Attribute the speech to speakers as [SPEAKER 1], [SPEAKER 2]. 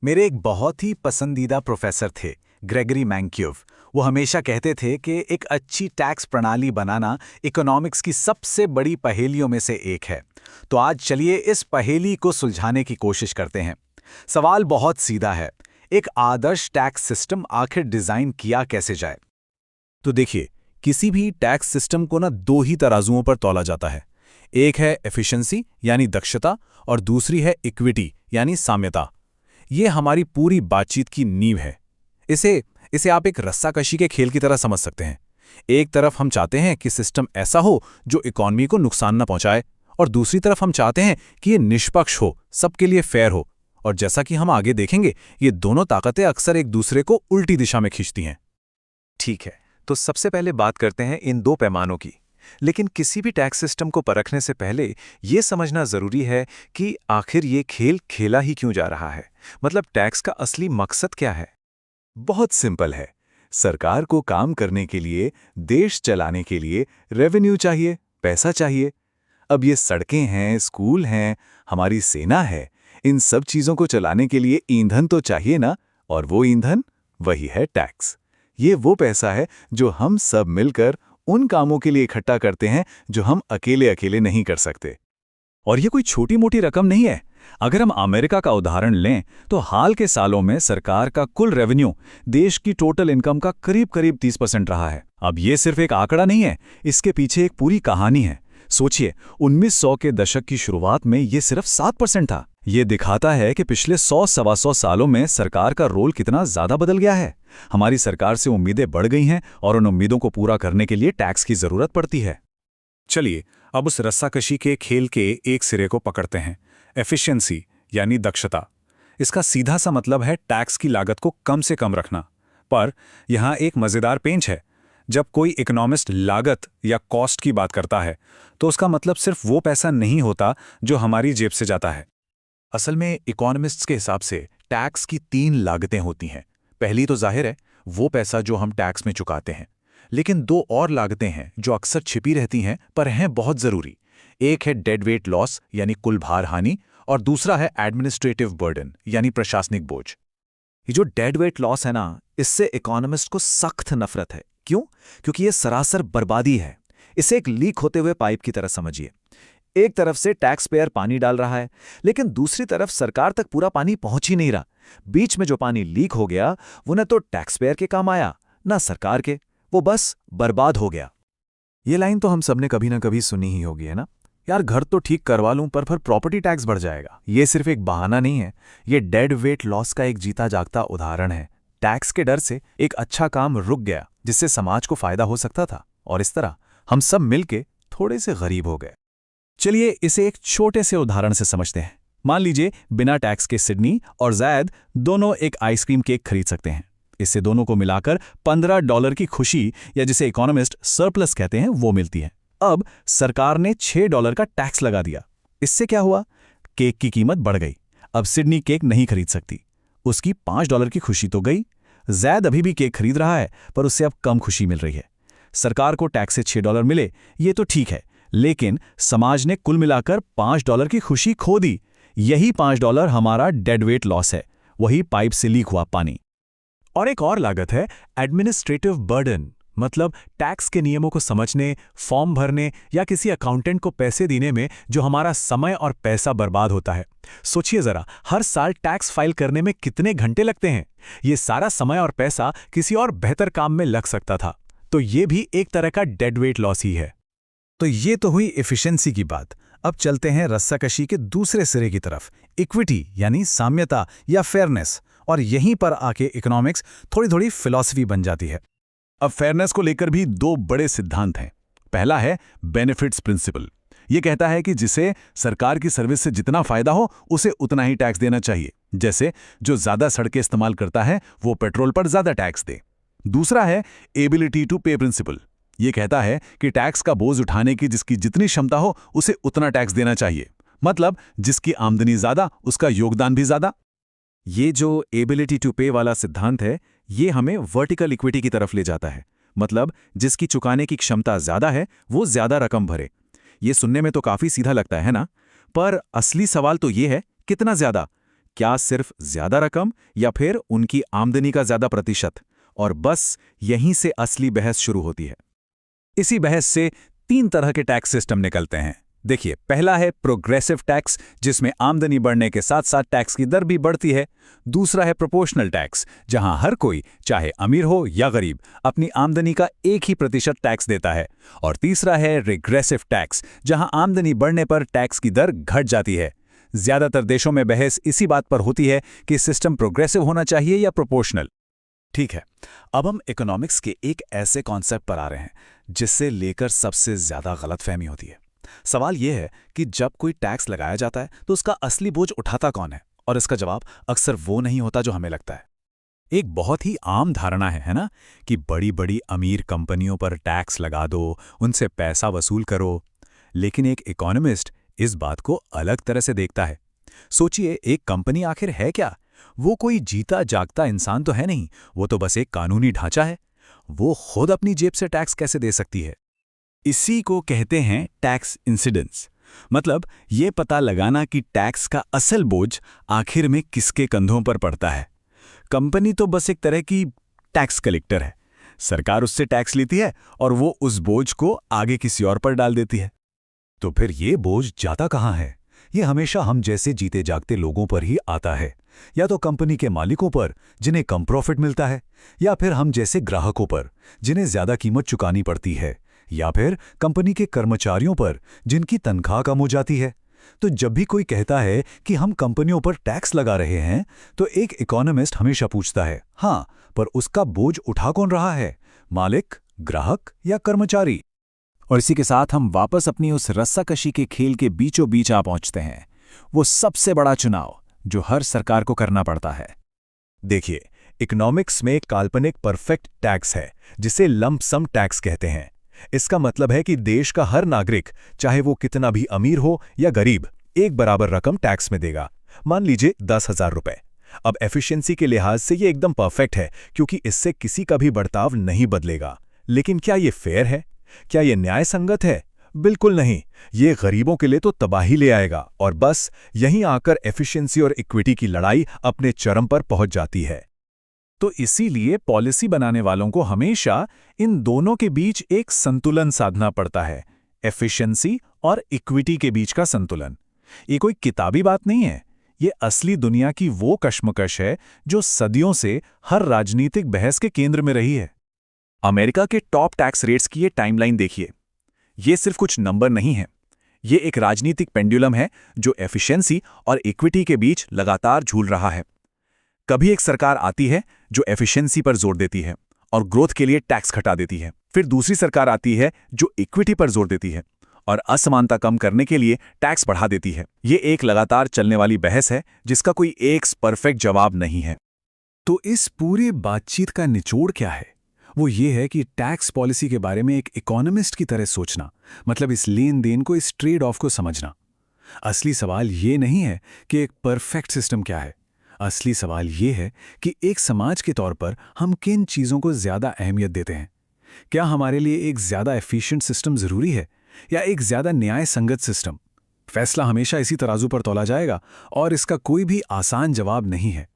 [SPEAKER 1] मेरे एक बहुत ही पसंदीदा प्रोफेसर थे, ग्रेगरी मैंक्यूव। वो हमेशा कहते थे कि एक अच्छी टैक्स प्रणाली बनाना इकोनॉमिक्स की सबसे बड़ी पहेलियों में से एक है। तो आज चलिए इस पहेली को सुलझाने की कोशिश करते हैं। सवाल बहुत सीधा है, एक आदर्श टैक्स सिस्टम आखिर डिजाइन किया कैसे जाए?
[SPEAKER 2] तो देखिए, किसी भी टैक्स सिस्टम को ना दो ही तराजुओं पर तौला जाता है। एक है एफिशिएंसी यानी दक्षता, और दूसरी है इक्विटी यानी साम्यता। ये हमारी पूरी बातचीत की नींव है। इसे इसे आप एक रस्साकशी के खेल की तरह समझ सकते हैं। एक तरफ हम चाहते हैं कि सिस्टम ऐसा हो जो इकॉनमी को नुकसान न पहुंचाए, और दूसरी तरफ हम चाहते हैं कि ये निष्पक्ष हो, सबके लिए फेयर हो। और जैसा कि हम आगे देखेंगे, ये दोनों ताकतें अक्सर एक दूसरे को उल्टी दिशा में खींचती हैं।
[SPEAKER 3] ठीक है, तो सबसे पहले बात करते हैं इन दो पैमानों की। लेकिन किसी भी टैक्स सिस्टम को परखने से पहले ये समझना जरूरी है कि आखिर ये खेल खेला ही क्यों जा रहा है। मतलब टैक्स का असली मकसद क्या है।
[SPEAKER 4] बहुत सिंपल है। सरकार को काम करने के लिए, देश चलाने के लिए रेवेन्यू चाहिए, पैसा चाहिए। अब ये सड़कें हैं, स्कूल हैं, हमारी सेना है, इन सब चीजों को चलाने के लिए ईंधन तो चाहिए ना। और वो ईंधन वही है टैक्स। ये वो पैसा है जो हम सब मिलकर उन कामों के लिए इकट्ठा करते हैं जो हम अकेले अकेले नहीं कर सकते।
[SPEAKER 2] और ये कोई छोटी मोटी रकम नहीं है। अगर हम अमेरिका का उदाहरण लें, तो हाल के सालों में सरकार का कुल रेवेन्यू देश की टोटल इनकम का करीब करीब 30% रहा है। अब ये सिर्फ एक आंकड़ा नहीं है, इसके पीछे एक पूरी कहानी है। सोचिए, 1900 के दशक की शुरुआत में ये सिर्फ 7% था। ये दिखाता है कि पिछले 100-125 सालों में सरकार का रोल कितना ज्यादा बदल गया है। हमारी सरकार से उम्मीदें बढ़ गई हैं, और उन उम्मीदों को पूरा करने के लिए टैक्स की जरूरत पड़ती है।
[SPEAKER 5] चलिए अब उस रस्साकशी के खेल के एक सिरे को पकड़ते हैं, एफिशिएंसी यानी दक्षता। इसका सीधा सा मतलब है टैक्स की लागत को कम से कम रखना। पर यहाँ एक मजेदार पेंच है। जब कोई इकोनॉमिस्ट लागत या कॉस्ट की बात करता है, तो उसका मतलब सिर्फ वो पैसा नहीं होता जो हमारी जेब से जाता है।
[SPEAKER 3] असल में इकोनॉमिस्ट्स के हिसाब से टैक्स की 3 लागतें होती हैं। पहली तो जाहिर है वो पैसा जो हम टैक्स में चुकाते हैं। लेकिन 2 और लागतें हैं जो अक्सर छिपी रहती हैं पर हैं बहुत जरूरी। एक है डेड वेट लॉस यानी कुल भार हानि, और दूसरा है एडमिनिस्ट्रेटिव बर्डन यानी प्रशासनिक बोझ। ये जो डेड वेट लॉस है ना, इससे इकोनॉमिस्ट को सख्त नफरत है। क्यों? क्योंकि ये सरासर बर्बादी है। इसे एक लीक होते हुए पाइप की तरह समझिए। एक तरफ से टैक्स पेयर पानी डाल रहा है, लेकिन दूसरी तरफ सरकार तक पूरा पानी पहुंच ही नहीं रहा। बीच में जो पानी लीक हो गया, वो न तो टैक्स पेयर के काम आया, न सरकार के। वो बस बर्बाद हो गया।
[SPEAKER 4] ये लाइन तो हम सबने कभी ना कभी सुनी ही होगी, है ना? यार, घर तो ठीक करवा लूं पर फिर प्रॉपर्टी टैक्स बढ़ जाएगा। ये सिर्फ एक बहाना नहीं है, ये डेड वेट लॉस का एक जीता जागता उदाहरण है। टैक्स के डर से एक अच्छा काम रुक गया जिससे समाज को फायदा हो सकता था, और इस तरह हम सब मिलके थोड़े से गरीब हो गए।
[SPEAKER 2] चलिए इसे एक छोटे से उदाहरण से समझते हैं। मान लीजिए, बिना टैक्स के सिडनी और जैद दोनों एक आइसक्रीम केक खरीद सकते हैं। इससे दोनों को मिलाकर $15 की खुशी, या जिसे इकोनॉमिस्ट सरप्लस कहते हैं, वो मिलती है। अब सरकार ने $6 का टैक्स लगा दिया। इससे क्या हुआ? केक की कीमत बढ़ गई। अब सिडनी केक नहीं खरीद सकती। उसकी $5 की खुशी तो गई। जैद अभी भी केक खरीद रहा है, पर उससे अब कम खुशी मिल रही है। सरकार को टैक्स से $6 मिले, ये तो ठीक है, लेकिन समाज ने कुल मिलाकर $5 की खुशी खो दी। यही $5 हमारा डेड वेट लॉस है, वही पाइप से लीक हुआ पानी।
[SPEAKER 3] और एक और लागत है एडमिनिस्ट्रेटिव बर्डन। मतलब टैक्स के नियमों को समझने, फॉर्म भरने या किसी अकाउंटेंट को पैसे देने में जो हमारा समय और पैसा बर्बाद होता है। सोचिए जरा, हर साल टैक्स फाइल करने में कितने घंटे लगते हैं। ये सारा समय और पैसा किसी और बेहतर काम में लग सकता था। तो ये भी एक तरह का डेड वेट लॉस ही है।
[SPEAKER 1] तो ये तो हुई एफिशिएंसी की बात। अब चलते हैं रस्साकशी के दूसरे सिरे की तरफ, इक्विटी यानी साम्यता या फेयरनेस। और यहीं पर आके इकोनॉमिक्स थोड़ी थोड़ी फिलॉसफी बन जाती है।
[SPEAKER 4] अब फेयरनेस को लेकर भी 2 बड़े सिद्धांत हैं। पहला है बेनिफिट्स प्रिंसिपल। ये कहता है कि जिसे सरकार की सर्विस से जितना फायदा हो, उसे उतना ही टैक्स देना चाहिए। जैसे जो ज्यादा सड़कें इस्तेमाल करता है, वो पेट्रोल पर ज्यादा टैक्स दे। दूसरा है एबिलिटी टू पे प्रिंसिपल। ये कहता है कि टैक्स का बोझ उठाने की जिसकी जितनी क्षमता हो, उसे उतना टैक्स देना चाहिए। मतलब जिसकी आमदनी ज्यादा, उसका योगदान भी ज्यादा।
[SPEAKER 3] ये जो एबिलिटी टू पे वाला सिद्धांत है, ये हमें वर्टिकल इक्विटी की तरफ ले जाता है। मतलब जिसकी चुकाने की क्षमता ज्यादा है, वो ज्यादा रकम भरे। ये सुनने में तो काफी सीधा लगता है ना? पर असली सवाल तो ये है, कितना ज्यादा? क्या सिर्फ ज्यादा रकम या फिर उनकी आमदनी का ज्यादा प्रतिशत? और बस यहीं से असली बहस शुरू होती है।
[SPEAKER 5] इसी बहस से 3 तरह के टैक्स सिस्टम निकलते हैं। देखिए, पहला है प्रोग्रेसिव टैक्स, जिसमें आमदनी बढ़ने के साथ साथ टैक्स की दर भी बढ़ती है। दूसरा है प्रोपोर्शनल टैक्स, जहां हर कोई, चाहे अमीर हो या गरीब, अपनी आमदनी का 1% टैक्स देता है। और तीसरा है रिग्रेसिव टैक्स, जहां आमदनी बढ़ने पर टैक्स की दर घट जाती है। ज्यादातर देशों में बहस इसी बात पर होती है कि सिस्टम प्रोग्रेसिव होना चाहिए या प्रोपोर्शनल।
[SPEAKER 2] ठीक है, अब हम इकोनॉमिक्स के एक ऐसे कॉन्सेप्ट पर आ रहे हैं जिससे लेकर सबसे ज्यादा गलतफहमी होती है। सवाल यह है कि जब कोई टैक्स लगाया जाता है तो उसका असली बोझ उठाता कौन है? और इसका जवाब अक्सर वो नहीं होता जो हमें लगता है।
[SPEAKER 5] एक बहुत ही आम धारणा है ना, कि बड़ी बड़ी अमीर कंपनियों पर टैक्स लगा दो, उनसे पैसा वसूल करो। लेकिन एक इकोनॉमिस्ट इस बात को अलग तरह से देखता है। सोचिए, एक कंपनी आखिर है क्या? वो कोई जीता जागता इंसान तो है नहीं, वो तो बस एक कानूनी ढांचा है। वो खुद अपनी जेब से टैक्स कैसे दे सकती है?
[SPEAKER 2] इसी को कहते हैं टैक्स इंसिडेंस। मतलब ये पता लगाना कि टैक्स का असल बोझ आखिर में किसके कंधों पर पड़ता है। कंपनी तो बस एक तरह की टैक्स कलेक्टर है। सरकार उससे टैक्स लेती है और वो उस बोझ को आगे किसी और पर डाल देती है।
[SPEAKER 5] तो फिर ये बोझ जाता कहाँ है? ये हमेशा हम जैसे जीते जागते लोगों पर ही आता है, या तो कंपनी के मालिकों पर जिन्हें कम प्रॉफिट मिलता है, या फिर हम जैसे ग्राहकों पर जिन्हें ज्यादा कीमत चुकानी पड़ती है, या फिर कंपनी के कर्मचारियों पर जिनकी तनख्वाह कम हो जाती है। तो जब भी कोई कहता है कि हम कंपनियों पर टैक्स लगा रहे हैं, तो एक इकोनॉमिस्ट हमेशा पूछता है, हाँ, पर उसका बोझ उठा कौन रहा है? मालिक, ग्राहक या कर्मचारी?
[SPEAKER 2] और इसी के साथ हम वापस अपनी उस रस्साकशी के खेल के बीचों बीच आ पहुंचते हैं, वो सबसे बड़ा चुनाव जो हर सरकार को करना पड़ता है।
[SPEAKER 5] देखिए, इकोनॉमिक्स में एक काल्पनिक परफेक्ट टैक्स है जिसे लंप सम टैक्स कहते हैं। इसका मतलब है कि देश का हर नागरिक, चाहे वो कितना भी अमीर हो या गरीब, एक बराबर रकम टैक्स में देगा। मान लीजिए 10,000 रुपए। अब एफिशिएंसी के लिहाज से ये एकदम परफेक्ट है, क्योंकि इससे किसी का भी बर्ताव नहीं बदलेगा। लेकिन क्या ये फेयर है? क्या ये न्याय संगत है? बिल्कुल नहीं। ये गरीबों के लिए तो तबाही ले आएगा, और बस यहीं आकर एफिशिएंसी और इक्विटी की लड़ाई अपने चरम पर पहुंच जाती है।
[SPEAKER 2] तो इसीलिए पॉलिसी बनाने वालों को हमेशा इन दोनों के बीच एक संतुलन साधना पड़ता है, एफिशिएंसी और इक्विटी के बीच का संतुलन। ये कोई किताबी बात नहीं है, ये असली दुनिया की वो कश्मकश है जो सदियों से हर राजनीतिक बहस के केंद्र में रही है।
[SPEAKER 5] अमेरिका के टॉप टैक्स रेट्स की ये टाइमलाइन देखिए। ये सिर्फ कुछ नंबर नहीं है, ये एक राजनीतिक पेंडुलम है जो एफिशिएंसी और इक्विटी के बीच लगातार झूल रहा है। कभी एक सरकार आती है जो एफिशिएंसी पर जोर देती है और ग्रोथ के लिए टैक्स घटा देती है। फिर दूसरी सरकार आती है जो इक्विटी पर जोर देती है और असमानता कम करने के लिए टैक्स बढ़ा देती है। ये एक लगातार चलने वाली बहस है जिसका कोई एक परफेक्ट जवाब नहीं है।
[SPEAKER 2] तो इस पूरी बातचीत का निचोड़ क्या है? वो ये है कि टैक्स पॉलिसी के बारे में एक इकोनॉमिस्ट की तरह सोचना, मतलब इस लेन देन को, इस ट्रेड ऑफ को समझना। असली सवाल ये नहीं है कि एक परफेक्ट सिस्टम क्या है। असली सवाल ये है कि एक समाज के तौर पर हम किन चीज़ों को ज़्यादा अहमियत देते हैं। क्या हमारे लिए एक ज़्यादा एफिशिएंट सिस्टम ज़रूरी है या एक ज़्यादा न्याय संगत सिस्टम? फैसला हमेशा इसी तराजू पर तोला जाएगा और इसका कोई भी आसान जवाब नहीं है।